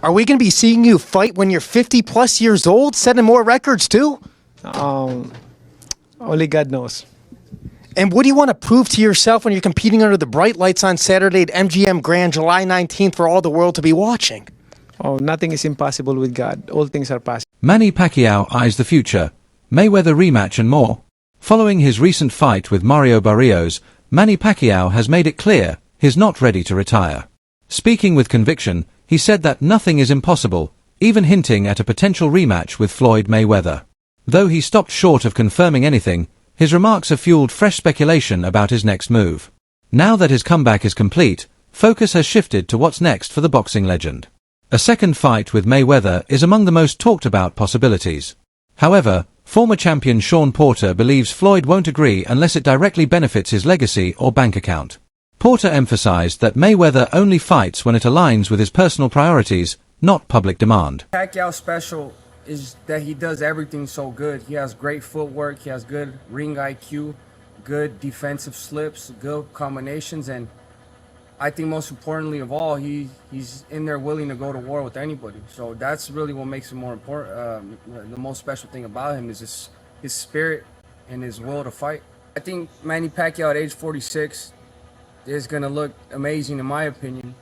Are we going to be seeing you fight when you're 50 plus years old, setting more records too? Only God knows. And what do you want to prove to yourself when you're competing under the bright lights on Saturday at MGM Grand, July 19th, for all the world to be watching? Oh, nothing is impossible with God. All things are possible. Manny Pacquiao eyes the future, Mayweather rematch and more. Following his recent fight with Mario Barrios, Manny Pacquiao has made it clear he's not ready to retire. Speaking with conviction, he said that nothing is impossible, even hinting at a potential rematch with Floyd Mayweather. Though he stopped short of confirming anything, his remarks have fueled fresh speculation about his next move. Now that his comeback is complete, focus has shifted to what's next for the boxing legend. A second fight with Mayweather is among the most talked about possibilities. However, former champion Shawn Porter believes Floyd won't agree unless it directly benefits his legacy or bank account. Porter emphasized that Mayweather only fights when it aligns with his personal priorities, not public demand. Pacquiao's special is that he does everything so good. He has great footwork, he has good ring IQ, good defensive slips, good combinations, and I think most importantly of all, he's in there willing to go to war with anybody. So that's really what makes him more important. The most special thing about him is his spirit and his will to fight. I think Manny Pacquiao at age 46 is going to look amazing in my opinion.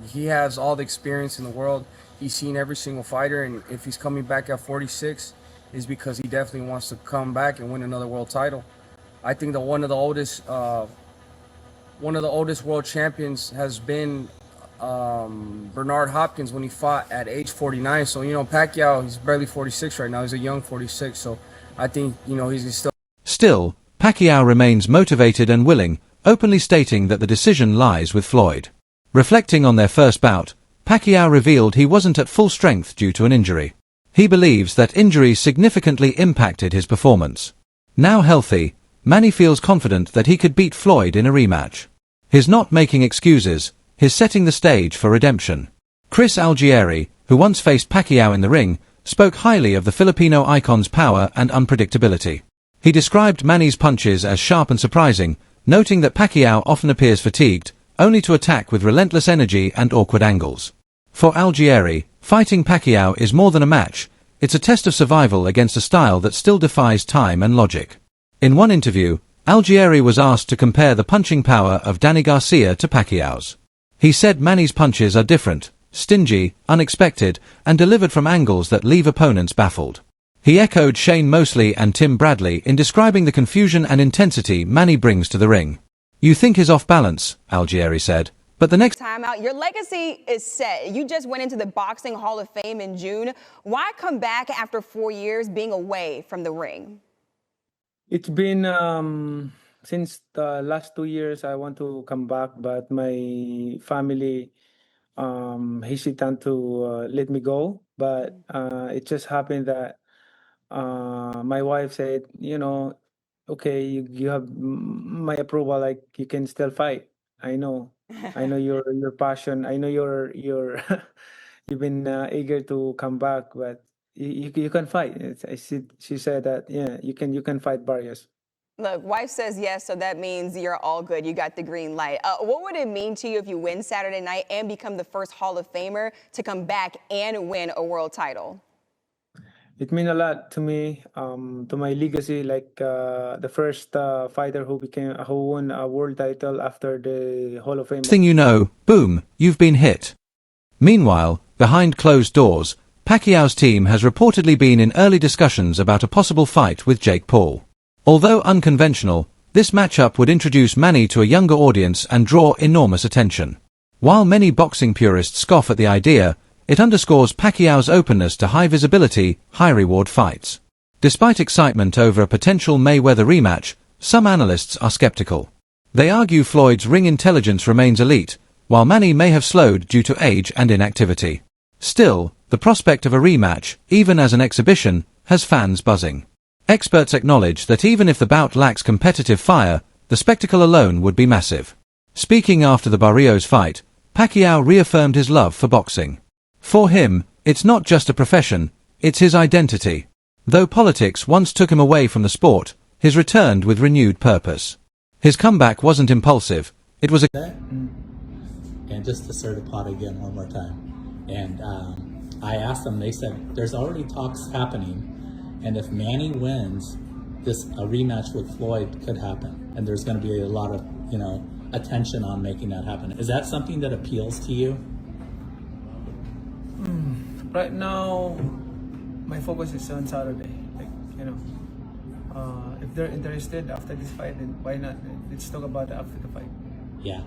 He has all the experience in the world. He's seen every single fighter, and if he's coming back at 46, is because he definitely wants to come back and win another world title. I think that one of the oldest world champions has been Bernard Hopkins when he fought at age 49. So, Pacquiao, he's barely 46 right now. He's a young 46. So I think, he's still... Still, Pacquiao remains motivated and willing, openly stating that the decision lies with Floyd. Reflecting on their first bout, Pacquiao revealed he wasn't at full strength due to an injury. He believes that injuries significantly impacted his performance. Now healthy, Manny feels confident that he could beat Floyd in a rematch. He's not making excuses, he's setting the stage for redemption. Chris Algieri, who once faced Pacquiao in the ring, spoke highly of the Filipino icon's power and unpredictability. He described Manny's punches as sharp and surprising, noting that Pacquiao often appears fatigued, only to attack with relentless energy and awkward angles. For Algieri, fighting Pacquiao is more than a match, it's a test of survival against a style that still defies time and logic. In one interview, Algieri was asked to compare the punching power of Danny Garcia to Pacquiao's. He said Manny's punches are different, stingy, unexpected, and delivered from angles that leave opponents baffled. He echoed Shane Mosley and Tim Bradley in describing the confusion and intensity Manny brings to the ring. "You think he's off balance," Algieri said, "but the next time out, your legacy is set. You just went into the Boxing Hall of Fame in June. Why come back after 4 years being away from the ring?" It's been since the last 2 years I want to come back, but my family hesitant to let me go. But it just happened that my wife said, okay, you have my approval, like you can still fight. I know your passion. I know you're you've been eager to come back, but you can fight. She said that, yeah, you can fight Barrios. Look, wife says yes, so that means you're all good. You got the green light. What would it mean to you if you win Saturday night and become the first Hall of Famer to come back and win a world title? It means a lot to me, to my legacy, like the first fighter who won a world title after the Hall of Fame. thing you know, boom, you've been hit. Meanwhile, behind closed doors, Pacquiao's team has reportedly been in early discussions about a possible fight with Jake Paul. Although unconventional, this matchup would introduce Manny to a younger audience and draw enormous attention. While many boxing purists scoff at the idea, it underscores Pacquiao's openness to high-visibility, high-reward fights. Despite excitement over a potential Mayweather rematch, some analysts are skeptical. They argue Floyd's ring intelligence remains elite, while Manny may have slowed due to age and inactivity. Still, the prospect of a rematch, even as an exhibition, has fans buzzing. Experts acknowledge that even if the bout lacks competitive fire, the spectacle alone would be massive. Speaking after the Barrios fight, Pacquiao reaffirmed his love for boxing. For him, it's not just a profession, it's his identity. Though politics once took him away from the sport, he's returned with renewed purpose. His comeback wasn't impulsive, it was a... And just to stir the pot again one more time. And I asked them, they said, there's already talks happening. And if Manny wins, a rematch with Floyd could happen. And there's going to be a lot of, attention on making that happen. Is that something that appeals to you? Right now, my focus is on Saturday. If they're interested after this fight, then why not? Let's talk about it after the fight. Yeah.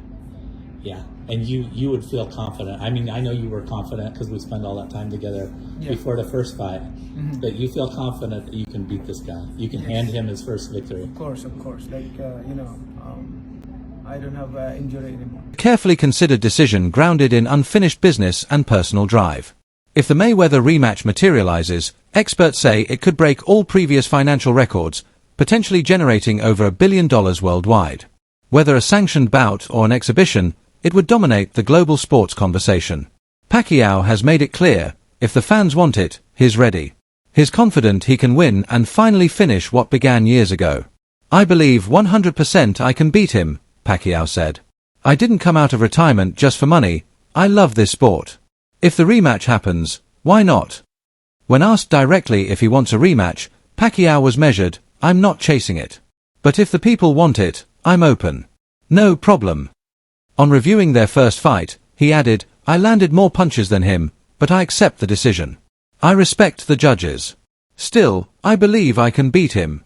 Yeah. And you would feel confident. I mean, I know you were confident because we spent all that time together before the first fight. But you feel confident that you can beat this guy. You can hand him his first victory. Of course. I don't have injury anymore. Carefully considered decision grounded in unfinished business and personal drive. If the Mayweather rematch materializes, experts say it could break all previous financial records, potentially generating over $1 billion worldwide. Whether a sanctioned bout or an exhibition, it would dominate the global sports conversation. Pacquiao has made it clear, if the fans want it, he's ready. He's confident he can win and finally finish what began years ago. I believe 100% I can beat him, Pacquiao said. I didn't come out of retirement just for money, I love this sport. If the rematch happens, why not? When asked directly if he wants a rematch, Pacquiao was measured, I'm not chasing it. But if the people want it, I'm open. No problem. On reviewing their first fight, he added, I landed more punches than him, but I accept the decision. I respect the judges. Still, I believe I can beat him.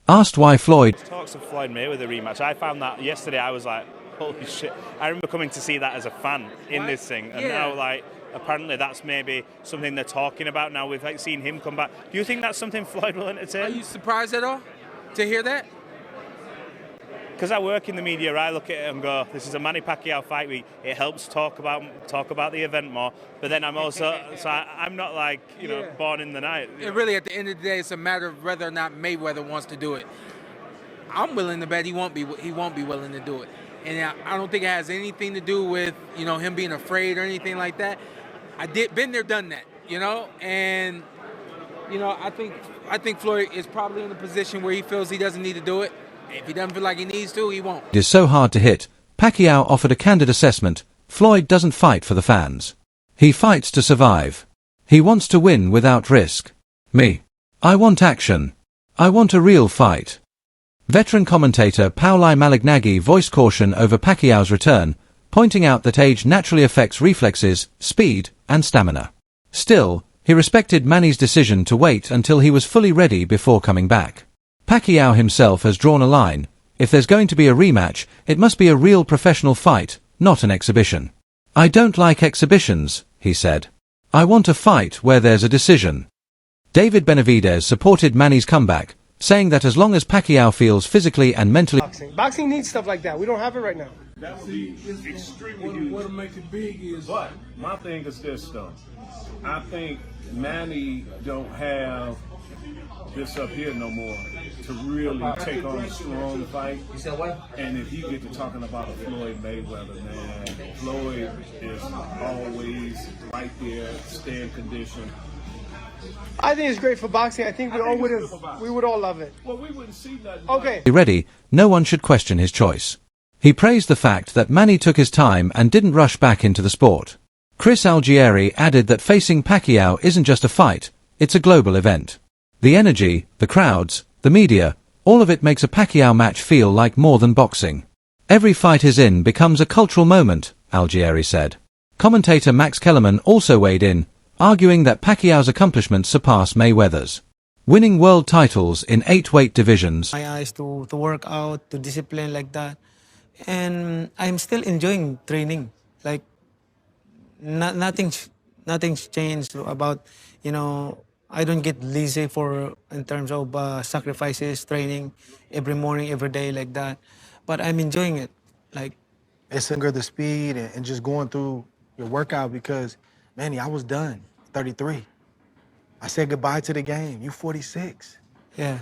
Asked why Floyd Talks of Floyd Mayweather rematch. I found that yesterday. I was like, holy shit. I remember coming to see that as a fan in this thing, and now apparently that's maybe something they're talking about now. We've seen him come back. Do you think that's something Floyd will entertain? Are you surprised at all to hear that? Because I work in the media, I look at it and go, this is a Manny Pacquiao fight week. It helps talk about the event more. But then I'm also, I'm not born in the night. And really, at the end of the day, it's a matter of whether or not Mayweather wants to do it. I'm willing to bet he won't be willing to do it. And I don't think it has anything to do with him being afraid or anything like that. Been there, done that. And I think Floyd is probably in a position where he feels he doesn't need to do it. If he doesn't feel like he needs to, he won't. is so hard to hit, Pacquiao offered a candid assessment. Floyd doesn't fight for the fans. He fights to survive. He wants to win without risk. Me. I want action. I want a real fight. Veteran commentator Pauli Malignaggi voiced caution over Pacquiao's return, pointing out that age naturally affects reflexes, speed, and stamina. Still, he respected Manny's decision to wait until he was fully ready before coming back. Pacquiao himself has drawn a line. If there's going to be a rematch, it must be a real professional fight, not an exhibition. I don't like exhibitions, he said. I want a fight where there's a decision. David Benavidez supported Manny's comeback, saying that as long as Pacquiao feels physically and mentally... Boxing needs stuff like that. We don't have it right now. That would be extremely huge. What'll make it big is... But my thing is this, though. I think Manny don't have this up here no more to really take on a strong fight. You said what? And if you get to talking about a Floyd Mayweather, man, Floyd is always right there, stay in condition. I think it's great for boxing. I think we would all love it. Well, we wouldn't see nothing. Okay. ready, no one should question his choice. He praised the fact that Manny took his time and didn't rush back into the sport. Chris Algieri added that facing Pacquiao isn't just a fight, it's a global event. The energy, the crowds, the media, all of it makes a Pacquiao match feel like more than boxing. Every fight he's in becomes a cultural moment, Algieri said. Commentator Max Kellerman also weighed in, arguing that Pacquiao's accomplishments surpass Mayweather's. Winning world titles in 8 weight divisions. My eyes to work out, to discipline like that. And I'm still enjoying training. Like, nothing's changed about, I don't get lazy in terms of sacrifices, training every morning, every day like that. But I'm enjoying it. Like, It's the speed and just going through your workout because, Manny, I was done, 33. I said goodbye to the game. You 46. yeah.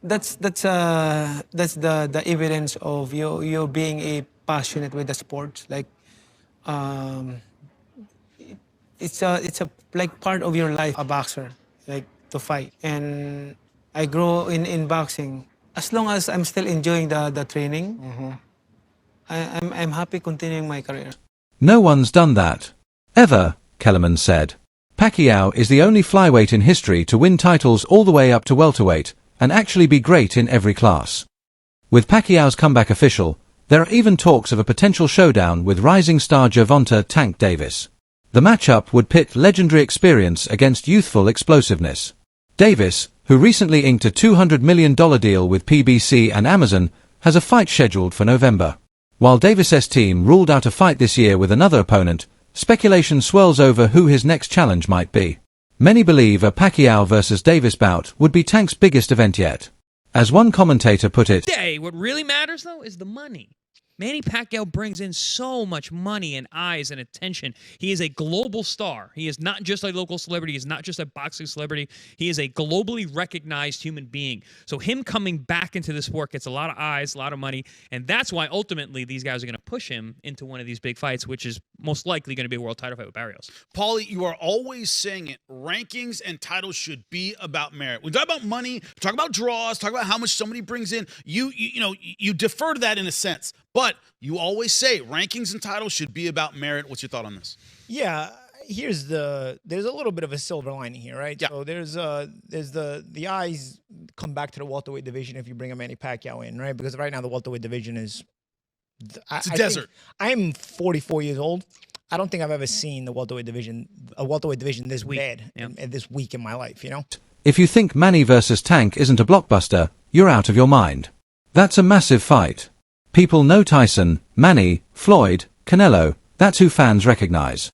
That's the evidence of you being a passionate with the sports. Like, it's a like part of your life, a boxer, like to fight. And I grow in boxing. As long as I'm still enjoying the training, I'm happy continuing my career. No one's done that. ever, Kellerman said. Pacquiao is the only flyweight in history to win titles all the way up to welterweight, and actually be great in every class. With Pacquiao's comeback official, there are even talks of a potential showdown with rising star Gervonta "Tank" Davis. The matchup would pit legendary experience against youthful explosiveness. Davis, who recently inked a $200 million deal with PBC and Amazon, has a fight scheduled for November. While Davis's team ruled out a fight this year with another opponent, speculation swirls over who his next challenge might be. Many believe a Pacquiao versus Davis bout would be Tank's biggest event yet. As one commentator put it, Hey, what really matters, though, is the money. Manny Pacquiao brings in so much money and eyes and attention. He is a global star. He is not just a local celebrity. He is not just a boxing celebrity. He is a globally recognized human being. So him coming back into the sport gets a lot of eyes, a lot of money, and that's why ultimately these guys are going to push him into one of these big fights, which is most likely going to be a world title fight with Barrios. Paulie, you are always saying it. Rankings and titles should be about merit. We talk about money, talk about draws, talk about how much somebody brings in. You defer to that in a sense. But you always say rankings and titles should be about merit. What's your thought on this? Yeah, there's a little bit of a silver lining here, right? Yeah. So there's the eyes come back to the welterweight division if you bring a Manny Pacquiao in, right? Because right now the welterweight division is it's a desert. I'm 44 years old. I don't think I've ever seen a welterweight division this bad and this weak in my life, you know? if you think Manny versus Tank isn't a blockbuster, you're out of your mind. That's a massive fight. People know Tyson, Manny, Floyd, Canelo. That's who fans recognize.